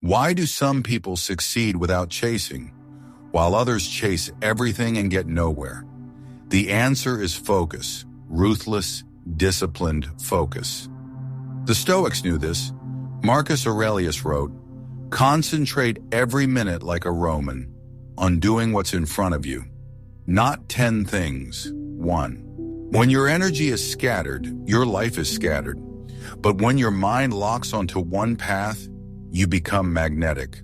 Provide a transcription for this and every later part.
Why do some people succeed without chasing, while others chase everything and get nowhere? The answer is focus, ruthless, disciplined focus. The Stoics knew this. Marcus Aurelius wrote, "Concentrate every minute like a Roman on doing what's in front of you, not 10 things, one." When your energy is scattered, your life is scattered. But when your mind locks onto one path, you become magnetic.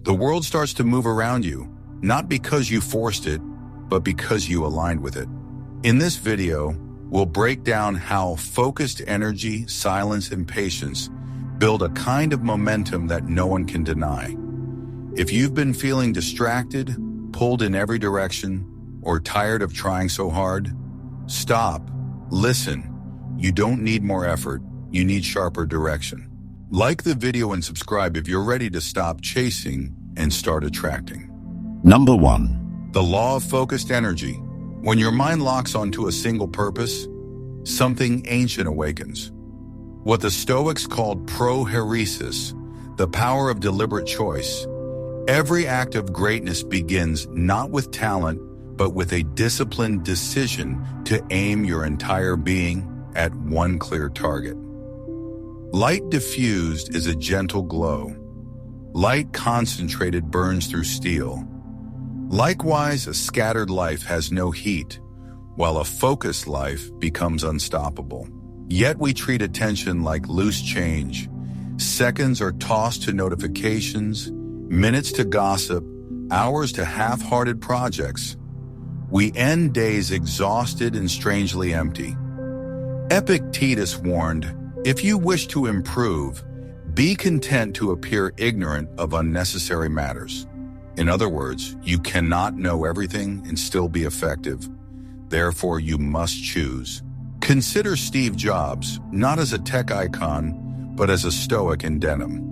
The world starts to move around you, not because you forced it, but because you aligned with it. In this video, we'll break down how focused energy, silence, and patience build a kind of momentum that no one can deny. If you've been feeling distracted, pulled in every direction, or tired of trying so hard, stop, listen. You don't need more effort, you need sharper direction. Like the video and subscribe if you're ready to stop chasing and start attracting. Number 1. The law of focused energy. When your mind locks onto a single purpose, something ancient awakens. What the Stoics called prohairesis, the power of deliberate choice. Every act of greatness begins not with talent, but with a disciplined decision to aim your entire being at one clear target. Light diffused is a gentle glow. Light concentrated burns through steel. Likewise, a scattered life has no heat, while a focused life becomes unstoppable. Yet we treat attention like loose change. Seconds are tossed to notifications, minutes to gossip, hours to half-hearted projects. We end days exhausted and strangely empty. Epictetus warned, "If you wish to improve, be content to appear ignorant of unnecessary matters." In other words, you cannot know everything and still be effective. Therefore, you must choose. Consider Steve Jobs, not as a tech icon, but as a Stoic in denim.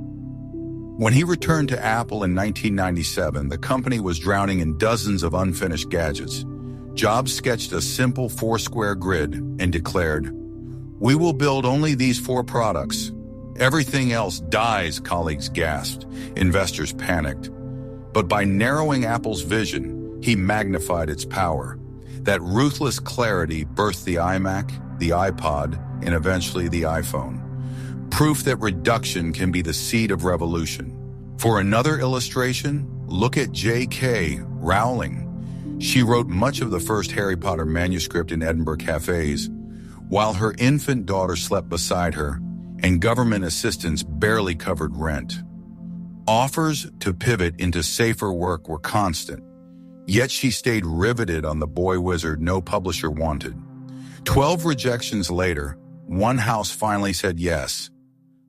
When he returned to Apple in 1997, the company was drowning in dozens of unfinished gadgets. Jobs sketched a simple 4-square grid and declared, "We will build only these 4 products. Everything else dies," colleagues gasped. Investors panicked. But by narrowing Apple's vision, he magnified its power. That ruthless clarity birthed the iMac, the iPod, and eventually the iPhone. Proof that reduction can be the seed of revolution. For another illustration, look at J.K. Rowling. She wrote much of the first Harry Potter manuscript in Edinburgh cafes, while her infant daughter slept beside her, and government assistance barely covered rent. Offers to pivot into safer work were constant, yet she stayed riveted on the boy wizard no publisher wanted. 12 rejections later, one house finally said yes.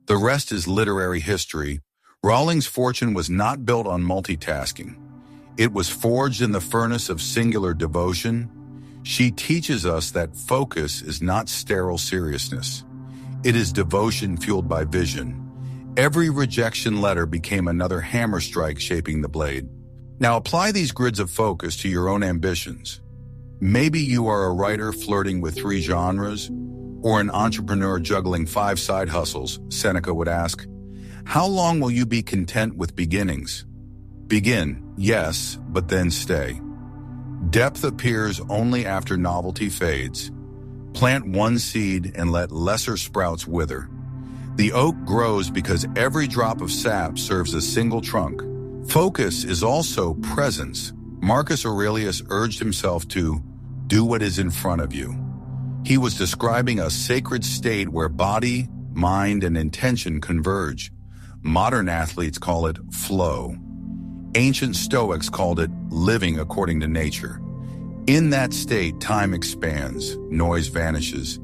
The rest is literary history. Rowling's fortune was not built on multitasking. It was forged in the furnace of singular devotion. She teaches us that focus is not sterile seriousness. It is devotion fueled by vision. Every rejection letter became another hammer strike shaping the blade. Now apply these grids of focus to your own ambitions. Maybe you are a writer flirting with 3 genres, or an entrepreneur juggling 5 side hustles. Seneca would ask, how long will you be content with beginnings? Begin, yes, but then stay. Depth appears only after novelty fades. Plant one seed and let lesser sprouts wither. The oak grows because every drop of sap serves a single trunk. Focus is also presence. Marcus Aurelius urged himself to do what is in front of you. He was describing a sacred state where body, mind, and intention converge. Modern athletes call it flow. Ancient Stoics called it living according to nature. In that state, time expands, noise vanishes,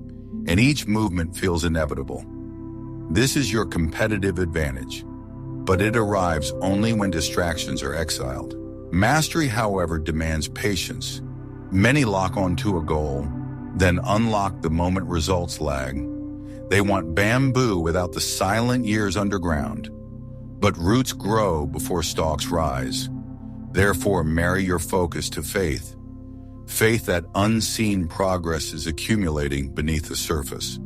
and each movement feels inevitable. This is your competitive advantage, but it arrives only when distractions are exiled. Mastery, however, demands patience. Many lock onto a goal, then unlock the moment results lag. They want bamboo without the silent years underground. But roots grow before stalks rise. Therefore, marry your focus to faith. Faith that unseen progress is accumulating beneath the surface.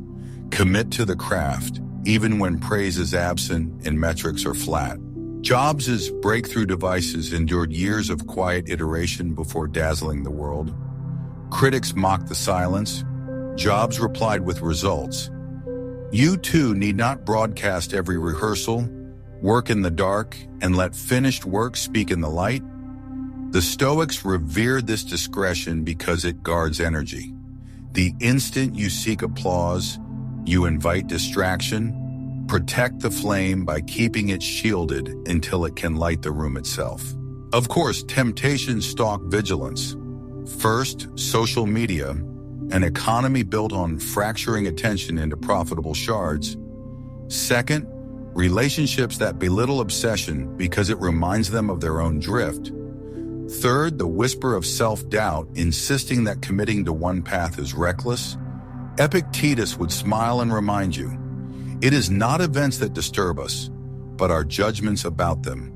Commit to the craft, even when praise is absent and metrics are flat. Jobs' breakthrough devices endured years of quiet iteration before dazzling the world. Critics mocked the silence. Jobs replied with results. You too need not broadcast every rehearsal, work in the dark, and let finished work speak in the light. The Stoics revered this discretion because it guards energy. The instant you seek applause, you invite distraction. Protect the flame by keeping it shielded until it can light the room itself. Of course, temptations stalk vigilance. First, social media, an economy built on fracturing attention into profitable shards. Second, relationships that belittle obsession because it reminds them of their own drift. Third, the whisper of self-doubt, insisting that committing to one path is reckless. Epictetus would smile and remind you, it is not events that disturb us, but our judgments about them.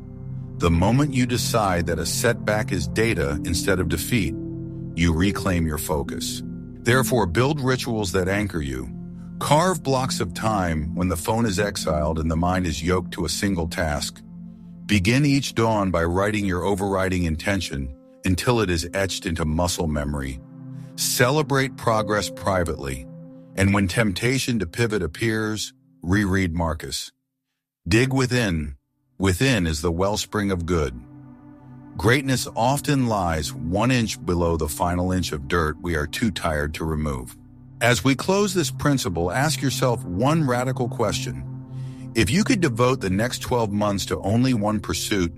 The moment you decide that a setback is data instead of defeat, you reclaim your focus. Therefore, build rituals that anchor you. Carve blocks of time when the phone is exiled and the mind is yoked to a single task. Begin each dawn by writing your overriding intention until it is etched into muscle memory. Celebrate progress privately, and when temptation to pivot appears, reread Marcus. Dig within. Within is the wellspring of good. Greatness often lies 1 inch below the final inch of dirt we are too tired to remove. As we close this principle, ask yourself one radical question. If you could devote the next 12 months to only one pursuit,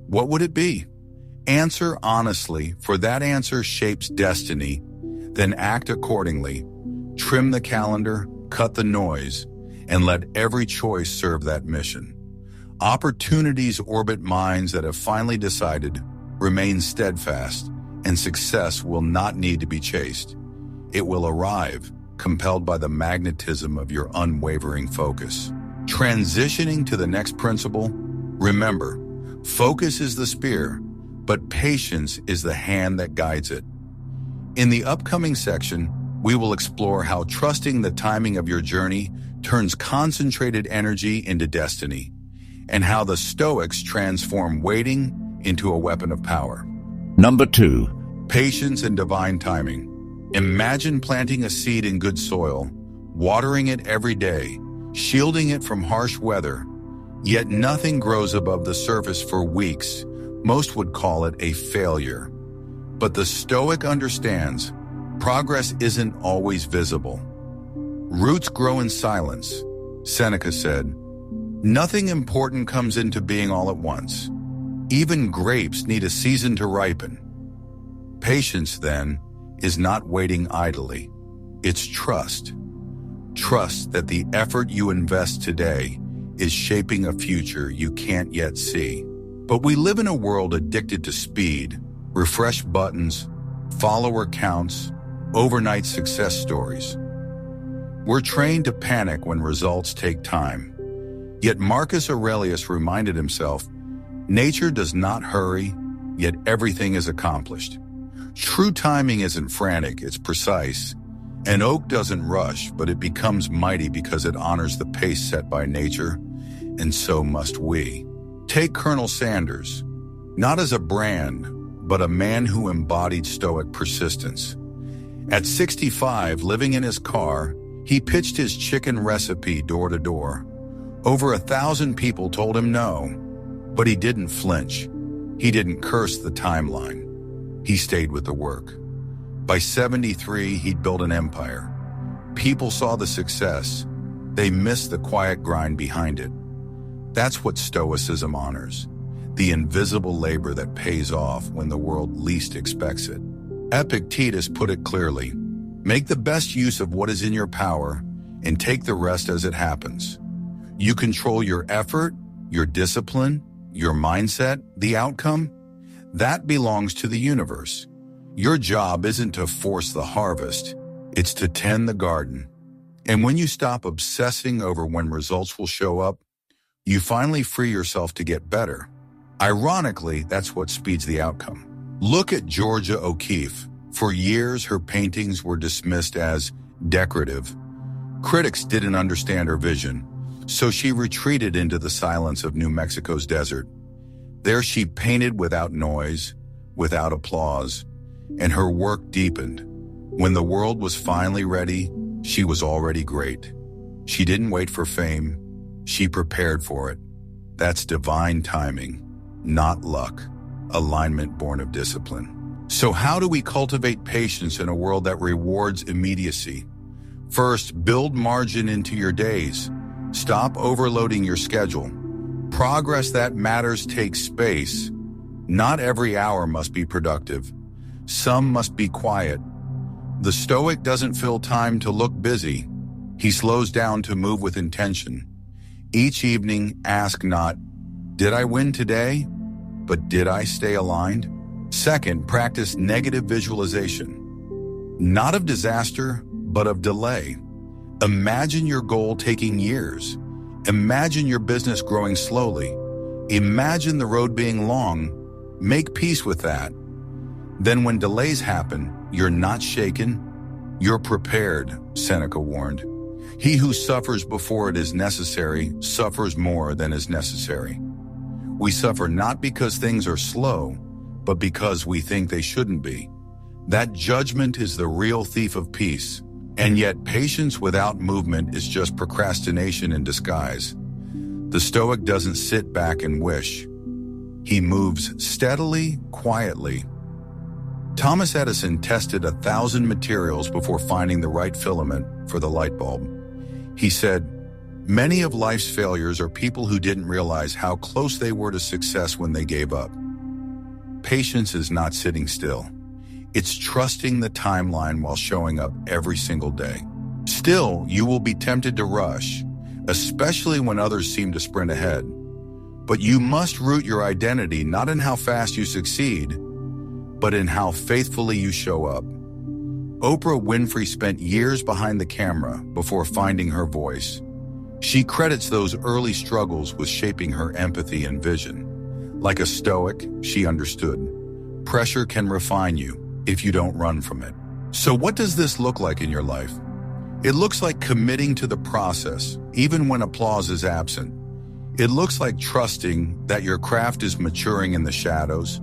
what would it be? Answer honestly, for that answer shapes destiny. Then act accordingly. Trim the calendar, cut the noise, and let every choice serve that mission. Opportunities orbit minds that have finally decided, remain steadfast, and success will not need to be chased. It will arrive, compelled by the magnetism of your unwavering focus. Transitioning to the next principle, remember, focus is the spear, but patience is the hand that guides it. In the upcoming section, we will explore how trusting the timing of your journey turns concentrated energy into destiny, and how the Stoics transform waiting into a weapon of power. Number 2. Patience and divine timing. Imagine planting a seed in good soil, watering it every day, shielding it from harsh weather, yet nothing grows above the surface for weeks. Most would call it a failure. But the Stoic understands progress isn't always visible. Roots grow in silence. Seneca said, nothing important comes into being all at once. Even grapes need a season to ripen. Patience, then, is not waiting idly. It's trust. Trust that the effort you invest today is shaping a future you can't yet see. But we live in a world addicted to speed, refresh buttons, follower counts, overnight success stories. We're trained to panic when results take time. Yet Marcus Aurelius reminded himself, nature does not hurry, yet everything is accomplished. True timing isn't frantic, it's precise. An oak doesn't rush, but it becomes mighty because it honors the pace set by nature, and so must we. Take Colonel Sanders, not as a brand, but a man who embodied Stoic persistence. At 65, living in his car, he pitched his chicken recipe door to door. Over 1,000 people told him no, but he didn't flinch. He didn't curse the timeline. He stayed with the work. By 73, he'd built an empire. People saw the success. They missed the quiet grind behind it. That's what Stoicism honors, the invisible labor that pays off when the world least expects it. Epictetus put it clearly, make the best use of what is in your power and take the rest as it happens. You control your effort, your discipline, your mindset, the outcome. That belongs to the universe. Your job isn't to force the harvest, it's to tend the garden. And when you stop obsessing over when results will show up, you finally free yourself to get better. Ironically, that's what speeds the outcome. Look at Georgia O'Keeffe. For years, her paintings were dismissed as decorative. Critics didn't understand her vision, so she retreated into the silence of New Mexico's desert. There she painted without noise, without applause, and her work deepened. When the world was finally ready, she was already great. She didn't wait for fame, she prepared for it. That's divine timing, not luck, alignment born of discipline. So how do we cultivate patience in a world that rewards immediacy? First, build margin into your days. Stop overloading your schedule. Progress that matters takes space. Not every hour must be productive. Some must be quiet. The Stoic doesn't fill time to look busy. He slows down to move with intention. Each evening, ask not, "Did I win today?" but "Did I stay aligned?" Second, practice negative visualization. Not of disaster, but of delay. Imagine your goal taking years. Imagine your business growing slowly. Imagine the road being long. Make peace with that. Then when delays happen, you're not shaken, you're prepared, Seneca warned. He who suffers before it is necessary suffers more than is necessary. We suffer not because things are slow, but because we think they shouldn't be. That judgment is the real thief of peace. And yet patience without movement is just procrastination in disguise. The Stoic doesn't sit back and wish. He moves steadily, quietly. Thomas Edison tested 1,000 materials before finding the right filament for the light bulb. He said, "Many of life's failures are people who didn't realize how close they were to success when they gave up." Patience is not sitting still. It's trusting the timeline while showing up every single day. Still, you will be tempted to rush, especially when others seem to sprint ahead. But you must root your identity not in how fast you succeed, but in how faithfully you show up. Oprah Winfrey spent years behind the camera before finding her voice. She credits those early struggles with shaping her empathy and vision. Like a Stoic, she understood. Pressure can refine you if you don't run from it. So what does this look like in your life? It looks like committing to the process, even when applause is absent. It looks like trusting that your craft is maturing in the shadows.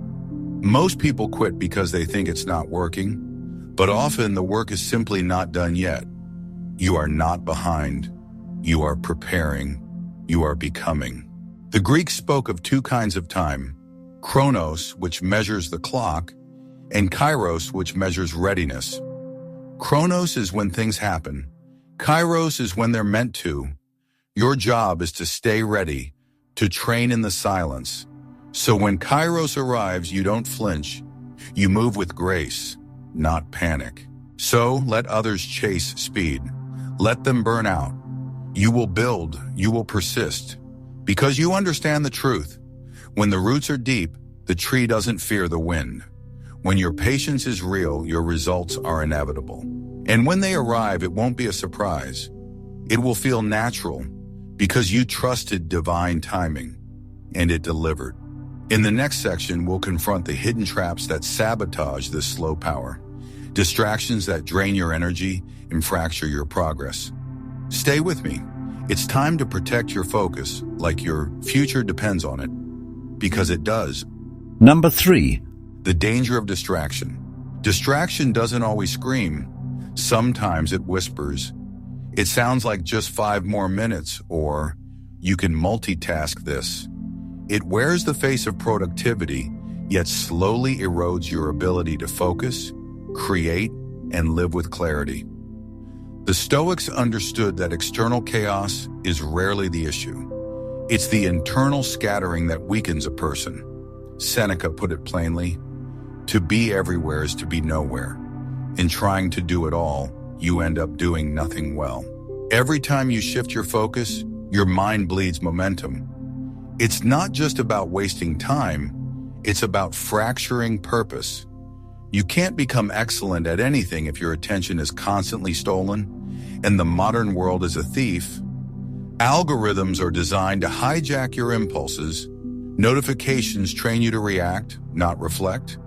Most people quit because they think it's not working, but often the work is simply not done yet. You are not behind. You are preparing. You are becoming. The Greeks spoke of two kinds of time, chronos, which measures the clock, and kairos, which measures readiness. Chronos is when things happen. Kairos is when they're meant to. Your job is to stay ready, to train in the silence. So when kairos arrives, you don't flinch. You move with grace, not panic. So let others chase speed. Let them burn out. You will build, you will persist. Because you understand the truth. When the roots are deep, the tree doesn't fear the wind. When your patience is real, your results are inevitable. And when they arrive, it won't be a surprise. It will feel natural because you trusted divine timing, and it delivered. In the next section, we'll confront the hidden traps that sabotage this slow power, distractions that drain your energy and fracture your progress. Stay with me. It's time to protect your focus like your future depends on it, because it does. Number 3. The danger of distraction. Distraction doesn't always scream. Sometimes it whispers. It sounds like just 5 more minutes, or you can multitask this. It wears the face of productivity, yet slowly erodes your ability to focus, create, and live with clarity. The Stoics understood that external chaos is rarely the issue. It's the internal scattering that weakens a person. Seneca put it plainly, to be everywhere is to be nowhere. In trying to do it all, you end up doing nothing well. Every time you shift your focus, your mind bleeds momentum. It's not just about wasting time, it's about fracturing purpose. You can't become excellent at anything if your attention is constantly stolen, and the modern world is a thief. Algorithms are designed to hijack your impulses. Notifications train you to react, not reflect.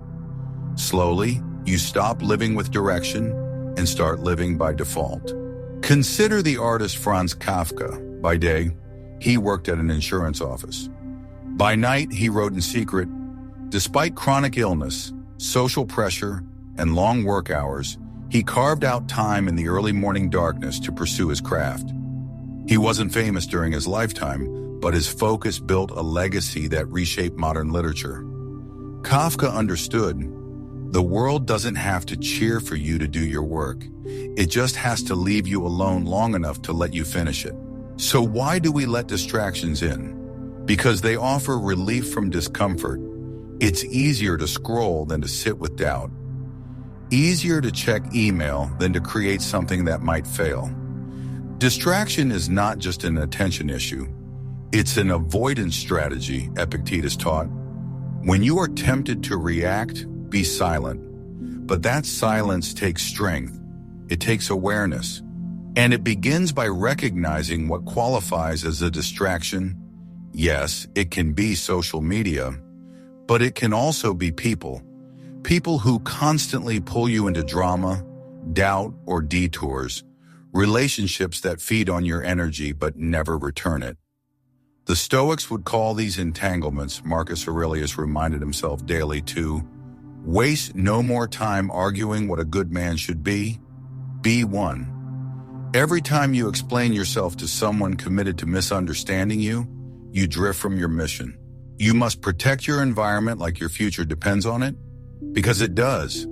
Slowly, you stop living with direction and start living by default. Consider the artist Franz Kafka. By day, he worked at an insurance office. By night, he wrote in secret, despite chronic illness, social pressure, and long work hours, he carved out time in the early morning darkness to pursue his craft. He wasn't famous during his lifetime, but his focus built a legacy that reshaped modern literature. Kafka understood, the world doesn't have to cheer for you to do your work. It just has to leave you alone long enough to let you finish it. So why do we let distractions in? Because they offer relief from discomfort. It's easier to scroll than to sit with doubt. Easier to check email than to create something that might fail. Distraction is not just an attention issue. It's an avoidance strategy, Epictetus taught. When you are tempted to react, be silent. But that silence takes strength. It takes awareness. And it begins by recognizing what qualifies as a distraction. Yes, it can be social media, but it can also be people. People who constantly pull you into drama, doubt, or detours. Relationships that feed on your energy but never return it. The Stoics would call these entanglements, Marcus Aurelius reminded himself daily, to waste no more time arguing what a good man should be. Be one. Every time you explain yourself to someone committed to misunderstanding you, you drift from your mission. You must protect your environment like your future depends on it, because it does.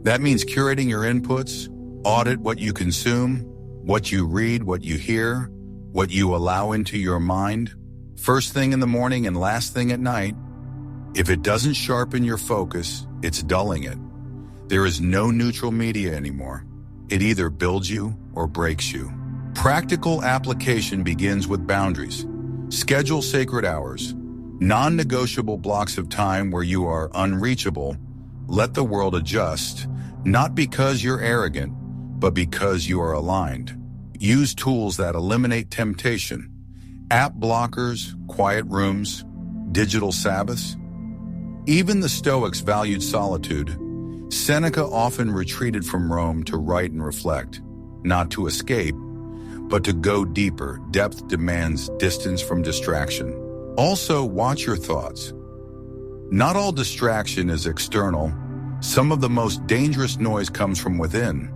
That means curating your inputs, audit what you consume, what you read, what you hear, what you allow into your mind, first thing in the morning and last thing at night. If it doesn't sharpen your focus, it's dulling it. There is no neutral media anymore. It either builds you or breaks you. Practical application begins with boundaries. Schedule sacred hours, non-negotiable blocks of time where you are unreachable. Let the world adjust, not because you're arrogant, but because you are aligned. Use tools that eliminate temptation. App blockers, quiet rooms, digital Sabbaths. Even the Stoics valued solitude. Seneca often retreated from Rome to write and reflect, not to escape, but to go deeper. Depth demands distance from distraction. Also, watch your thoughts. Not all distraction is external. Some of the most dangerous noise comes from within.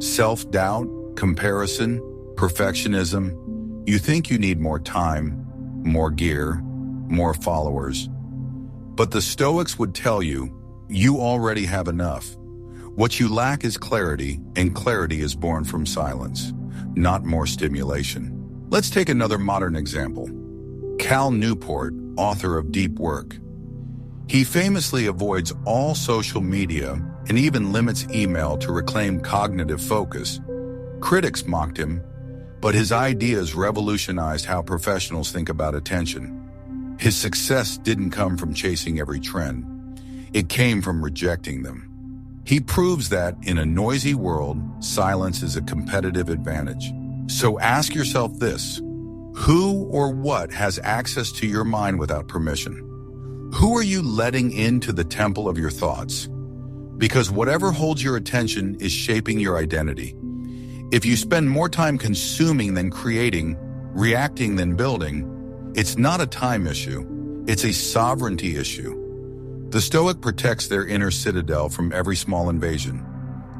Self-doubt, comparison, perfectionism. You think you need more time, more gear, more followers. But the Stoics would tell you, you already have enough. What you lack is clarity, and clarity is born from silence, not more stimulation. Let's take another modern example. Cal Newport, author of Deep Work. He famously avoids all social media and even limits email to reclaim cognitive focus. Critics mocked him, but his ideas revolutionized how professionals think about attention. His success didn't come from chasing every trend. It came from rejecting them. He proves that in a noisy world, silence is a competitive advantage. So ask yourself this: who or what has access to your mind without permission? Who are you letting into the temple of your thoughts? Because whatever holds your attention is shaping your identity. If you spend more time consuming than creating, reacting than building, it's not a time issue, it's a sovereignty issue. The Stoic protects their inner citadel from every small invasion.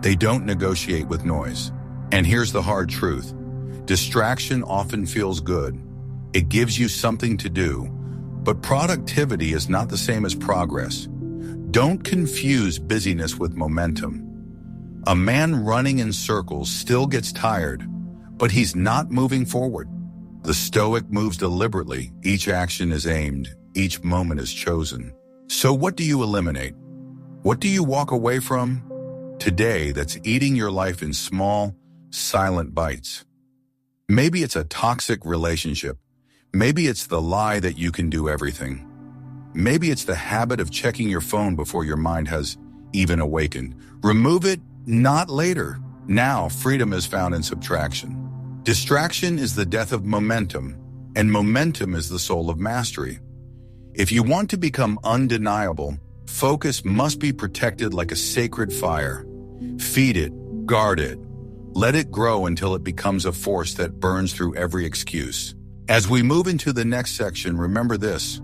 They don't negotiate with noise. And here's the hard truth. Distraction often feels good. It gives you something to do. But productivity is not the same as progress. Don't confuse busyness with momentum. A man running in circles still gets tired, but he's not moving forward. The Stoic moves deliberately. Each action is aimed. Each moment is chosen. So what do you eliminate? What do you walk away from today that's eating your life in small, silent bites? Maybe it's a toxic relationship. Maybe it's the lie that you can do everything. Maybe it's the habit of checking your phone before your mind has even awakened. Remove it, not later. Now, freedom is found in subtraction. Distraction is the death of momentum, and momentum is the soul of mastery. If you want to become undeniable, focus must be protected like a sacred fire. Feed it, guard it, let it grow until it becomes a force that burns through every excuse. As we move into the next section, remember this: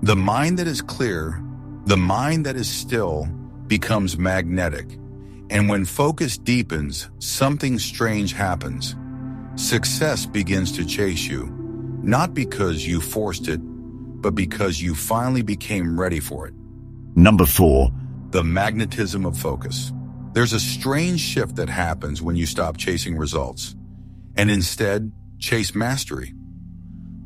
The mind that is clear, the mind that is still, becomes magnetic. And when focus deepens, something strange happens. Success begins to chase you, not because you forced it, but because you finally became ready for it. Number 4. The magnetism of focus. There's a strange shift that happens when you stop chasing results, and instead chase mastery.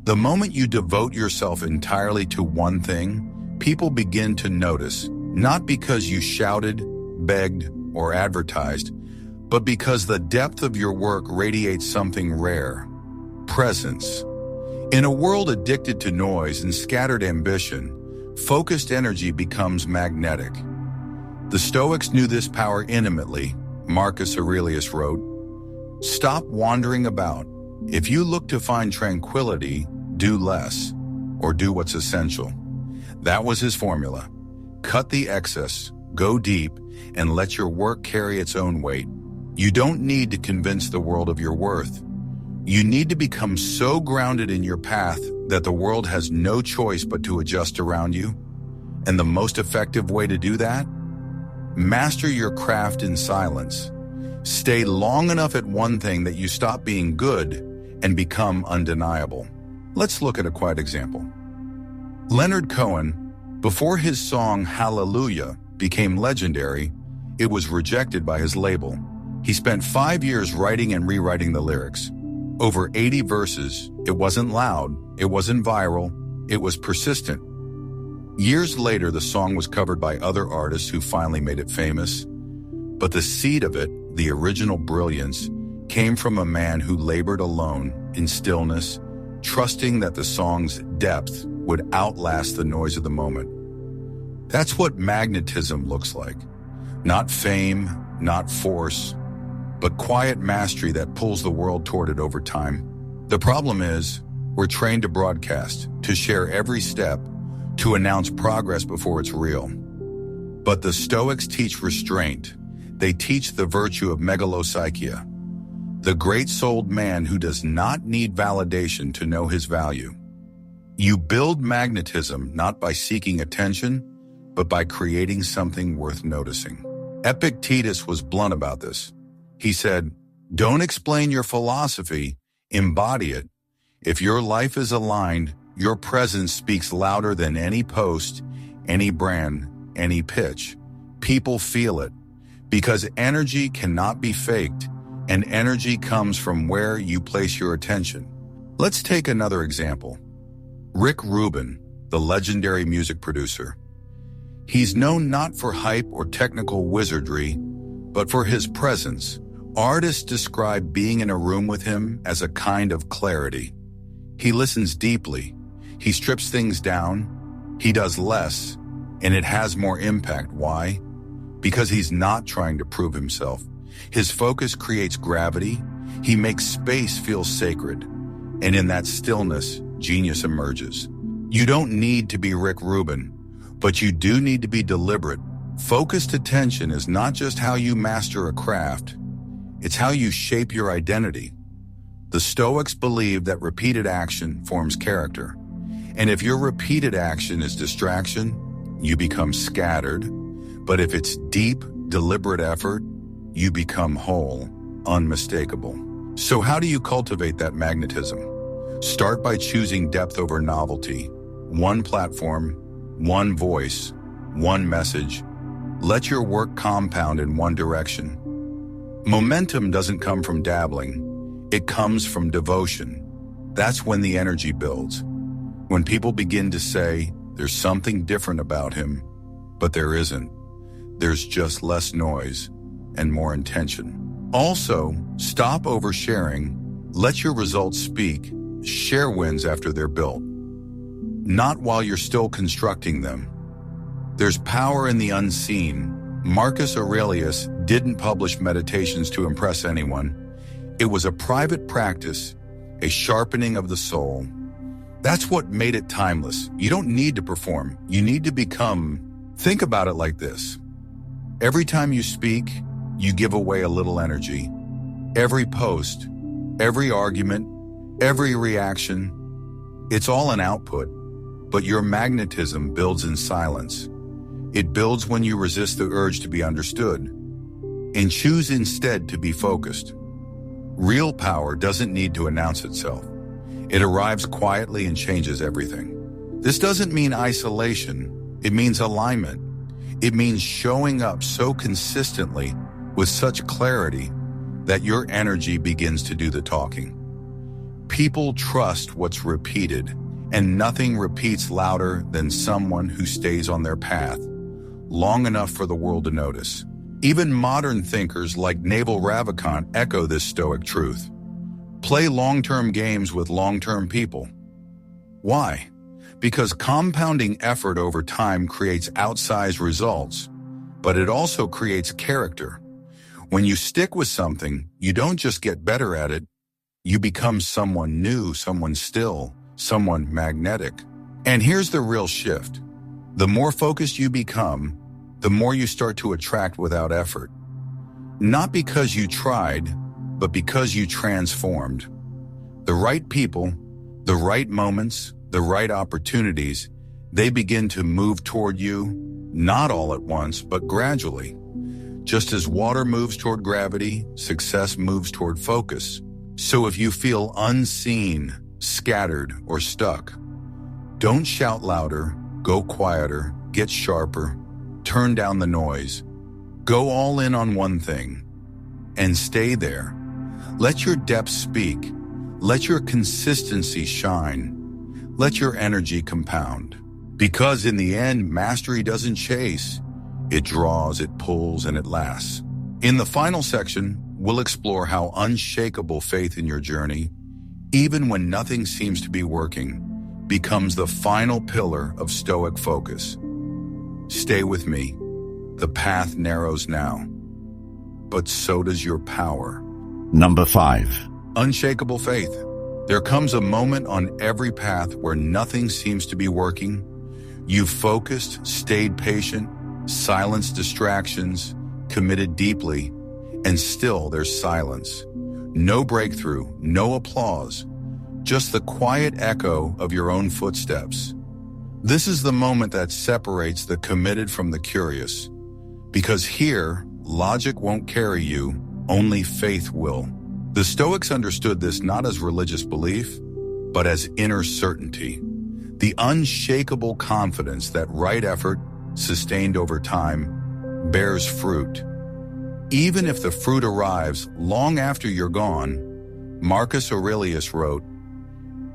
The moment you devote yourself entirely to one thing, people begin to notice, not because you shouted, begged, or advertised, but because the depth of your work radiates something rare: presence. In a world addicted to noise and scattered ambition, focused energy becomes magnetic. The Stoics knew this power intimately. Marcus Aurelius wrote, "Stop wandering about. If you look to find tranquility, do less, or do what's essential." That was his formula. Cut the excess, go deep, and let your work carry its own weight. You don't need to convince the world of your worth. You need to become so grounded in your path that the world has no choice but to adjust around you. And the most effective way to do that? Master your craft in silence. Stay long enough at one thing that you stop being good and become undeniable. Let's look at a quiet example. Leonard Cohen, before his song Hallelujah became legendary, it was rejected by his label. He spent 5 years writing and rewriting the lyrics. Over 80 verses. It wasn't loud, it wasn't viral, it was persistent. Years later, the song was covered by other artists who finally made it famous. But the seed of it, the original brilliance, came from a man who labored alone in stillness, trusting that the song's depth would outlast the noise of the moment. That's what magnetism looks like. Not fame, not force, but quiet mastery that pulls the world toward it over time. The problem is, we're trained to broadcast, to share every step, to announce progress before it's real. But the Stoics teach restraint. They teach the virtue of megalopsychia, the great-souled man who does not need validation to know his value. You build magnetism not by seeking attention, but by creating something worth noticing. Epictetus was blunt about this. He said, "Don't explain your philosophy, embody it. If your life is aligned, your presence speaks louder than any post, any brand, any pitch. People feel it, because energy cannot be faked, and energy comes from where you place your attention." Let's take another example. Rick Rubin, the legendary music producer. He's known not for hype or technical wizardry, but for his presence. Artists describe being in a room with him as a kind of clarity. He listens deeply, he strips things down, he does less, and it has more impact. Why? Because he's not trying to prove himself. His focus creates gravity, he makes space feel sacred, and in that stillness, genius emerges. You don't need to be Rick Rubin, but you do need to be deliberate. Focused attention is not just how you master a craft, it's how you shape your identity. The Stoics believe that repeated action forms character. And if your repeated action is distraction, you become scattered. But if it's deep, deliberate effort, you become whole, unmistakable. So how do you cultivate that magnetism? Start by choosing depth over novelty. One platform, one voice, one message. Let your work compound in one direction. Momentum doesn't come from dabbling. It comes from devotion. That's when the energy builds. When people begin to say, there's something different about him, but there isn't. There's just less noise and more intention. Also, stop oversharing. Let your results speak. Share wins after they're built, not while you're still constructing them. There's power in the unseen. Marcus Aurelius didn't publish meditations to impress anyone. It was a private practice, a sharpening of the soul. That's what made it timeless. You don't need to perform. You need to become. Think about it like this. Every time you speak, you give away a little energy. Every post, every argument, every reaction, it's all an output. But your magnetism builds in silence. It builds when you resist the urge to be understood and choose instead to be focused. Real power doesn't need to announce itself. It arrives quietly and changes everything. This doesn't mean isolation. It means alignment. It means showing up so consistently with such clarity that your energy begins to do the talking. People trust what's repeated, and nothing repeats louder than someone who stays on their path long enough for the world to notice. Even modern thinkers like Naval Ravikant echo this Stoic truth. Play long-term games with long-term people. Why? Because compounding effort over time creates outsized results, but it also creates character. When you stick with something, you don't just get better at it, you become someone new, someone still, someone magnetic. And here's the real shift. The more focused you become, the more you start to attract without effort. Not because you tried, but because you transformed. The right people, the right moments, the right opportunities, they begin to move toward you, not all at once, but gradually. Just as water moves toward gravity, success moves toward focus. So if you feel unseen, scattered, or stuck, don't shout louder, go quieter, get sharper, turn down the noise. Go all in on one thing and stay there. Let your depth speak. Let your consistency shine. Let your energy compound. Because in the end, mastery doesn't chase. It draws, it pulls, and it lasts. In the final section, we'll explore how unshakable faith in your journey, even when nothing seems to be working, becomes the final pillar of Stoic focus. Stay with me. The path narrows now, but so does your power. Number 5. Unshakable faith. There comes a moment on every path where nothing seems to be working. You've focused, stayed patient, silenced distractions, committed deeply, and still there's silence. No breakthrough, no applause, just the quiet echo of your own footsteps. This is the moment that separates the committed from the curious. Because here, logic won't carry you, only faith will. The Stoics understood this not as religious belief, but as inner certainty. The unshakable confidence that right effort, sustained over time, bears fruit. Even if the fruit arrives long after you're gone, Marcus Aurelius wrote,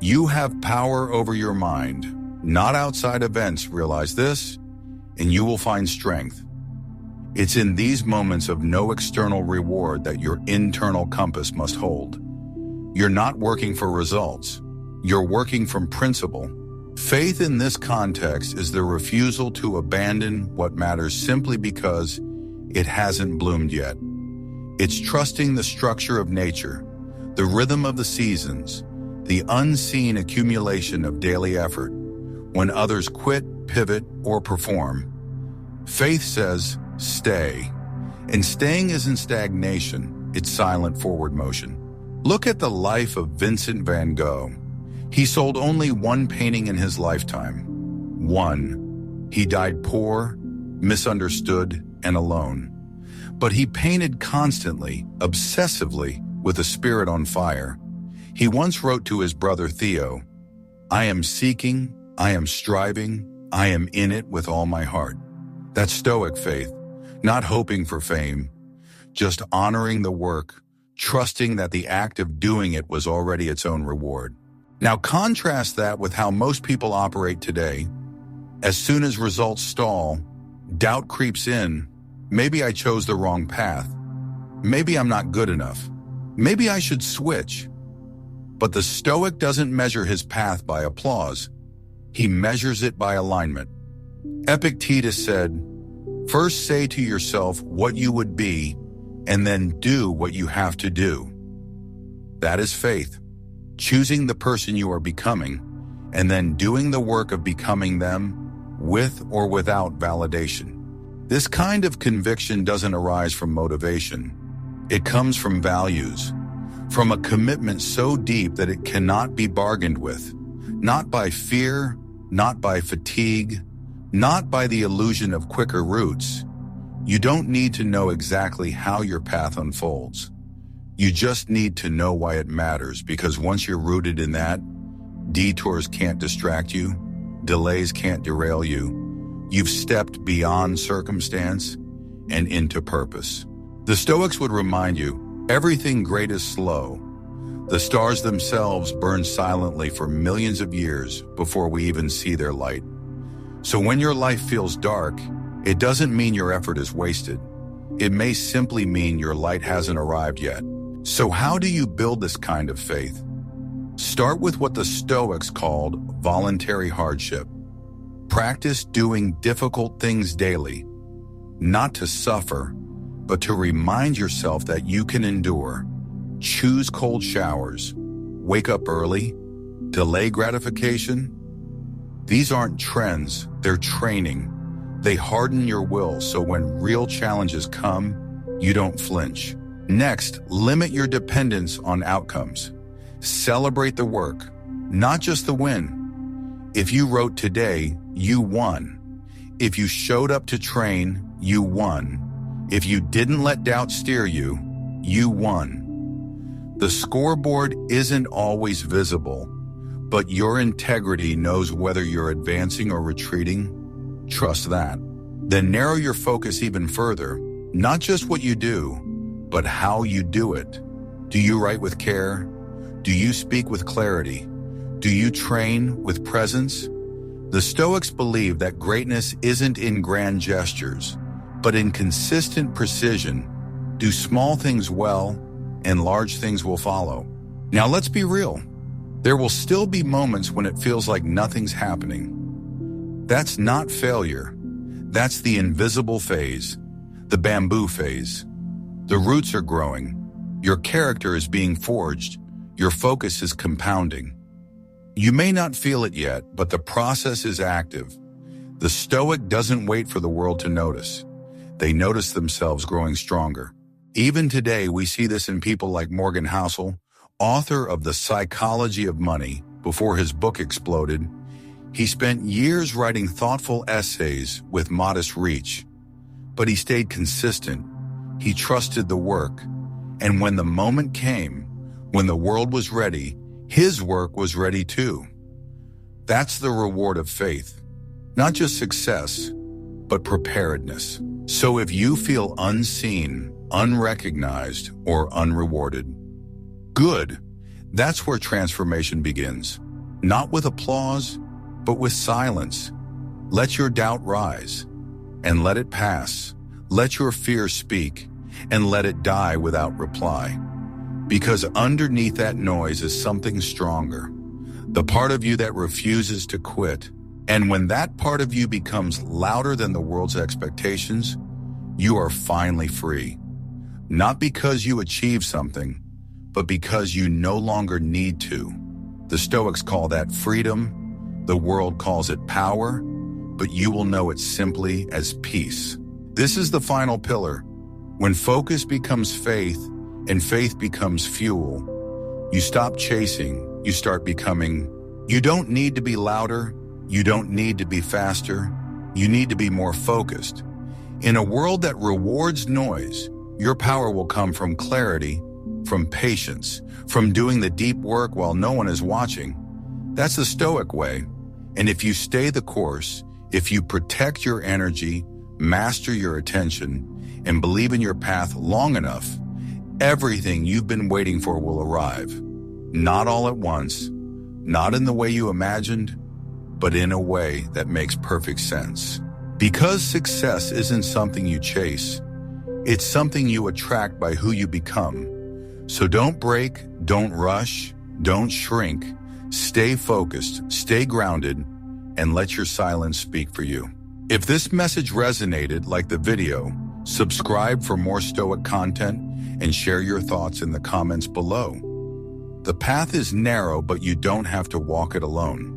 "You have power over your mind, not outside events. Realize this, and you will find strength." It's in these moments of no external reward that your internal compass must hold. You're not working for results. You're working from principle. Faith in this context is the refusal to abandon what matters simply because it hasn't bloomed yet. It's trusting the structure of nature, the rhythm of the seasons, the unseen accumulation of daily effort when others quit, pivot, or perform. Faith says, stay. And staying isn't stagnation, it's silent forward motion. Look at the life of Vincent van Gogh. He sold only one painting in his lifetime. One. He died poor, misunderstood, and alone. But he painted constantly, obsessively, with a spirit on fire. He once wrote to his brother Theo, "I am seeking, I am striving, I am in it with all my heart." That's Stoic faith, not hoping for fame, just honoring the work, trusting that the act of doing it was already its own reward. Now contrast that with how most people operate today. As soon as results stall, doubt creeps in. Maybe I chose the wrong path. Maybe I'm not good enough. Maybe I should switch. But the Stoic doesn't measure his path by applause. He measures it by alignment. Epictetus said, "First say to yourself what you would be, and then do what you have to do." That is faith. Choosing the person you are becoming, and then doing the work of becoming them, with or without validation. This kind of conviction doesn't arise from motivation. It comes from values, from a commitment so deep that it cannot be bargained with, not by fear, not by fatigue, not by the illusion of quicker routes. You don't need to know exactly how your path unfolds. You just need to know why it matters, because once you're rooted in that, detours can't distract you, delays can't derail you. You've stepped beyond circumstance and into purpose. The Stoics would remind you, everything great is slow. The stars themselves burn silently for millions of years before we even see their light. So when your life feels dark, it doesn't mean your effort is wasted. It may simply mean your light hasn't arrived yet. So how do you build this kind of faith? Start with what the Stoics called voluntary hardship. Practice doing difficult things daily, not to suffer, but to remind yourself that you can endure. Choose cold showers, wake up early, delay gratification. These aren't trends, they're training. They harden your will so when real challenges come, you don't flinch. Next, limit your dependence on outcomes. Celebrate the work, not just the win. If you wrote today, you won. If you showed up to train, you won. If you didn't let doubt steer you, you won. The scoreboard isn't always visible, but your integrity knows whether you're advancing or retreating. Trust that. Then narrow your focus even further, not just what you do, but how you do it. Do you write with care? Do you speak with clarity? Do you train with presence? The Stoics believe that greatness isn't in grand gestures, but in consistent precision. Do small things well, and large things will follow. Now let's be real. There will still be moments when it feels like nothing's happening. That's not failure. That's the invisible phase, the bamboo phase. The roots are growing. Your character is being forged. Your focus is compounding. You may not feel it yet, but the process is active. The Stoic doesn't wait for the world to notice. They notice themselves growing stronger. Even today, we see this in people like Morgan Housel, author of The Psychology of Money. Before his book exploded, he spent years writing thoughtful essays with modest reach. But he stayed consistent. He trusted the work. And when the moment came, when the world was ready, his work was ready too. That's the reward of faith. Not just success, but preparedness. So if you feel unseen, unrecognized, or unrewarded, good. That's where transformation begins. Not with applause, but with silence. Let your doubt rise, and let it pass. Let your fear speak, and let it die without reply. Because underneath that noise is something stronger, the part of you that refuses to quit. And when that part of you becomes louder than the world's expectations, you are finally free. Not because you achieved something, but because you no longer need to. The Stoics call that freedom. The world calls it power, but you will know it simply as peace. This is the final pillar. When focus becomes faith and faith becomes fuel, you stop chasing, you start becoming. You don't need to be louder. You don't need to be faster. You need to be more focused. In a world that rewards noise, your power will come from clarity, from patience, from doing the deep work while no one is watching. That's the Stoic way. And if you stay the course, if you protect your energy, master your attention, and believe in your path long enough, everything you've been waiting for will arrive. Not all at once, not in the way you imagined, but in a way that makes perfect sense. Because success isn't something you chase, it's something you attract by who you become. So don't break, don't rush, don't shrink. Stay focused, stay grounded, and let your silence speak for you. If this message resonated like the video, subscribe for more Stoic content and share your thoughts in the comments below. The path is narrow, but you don't have to walk it alone.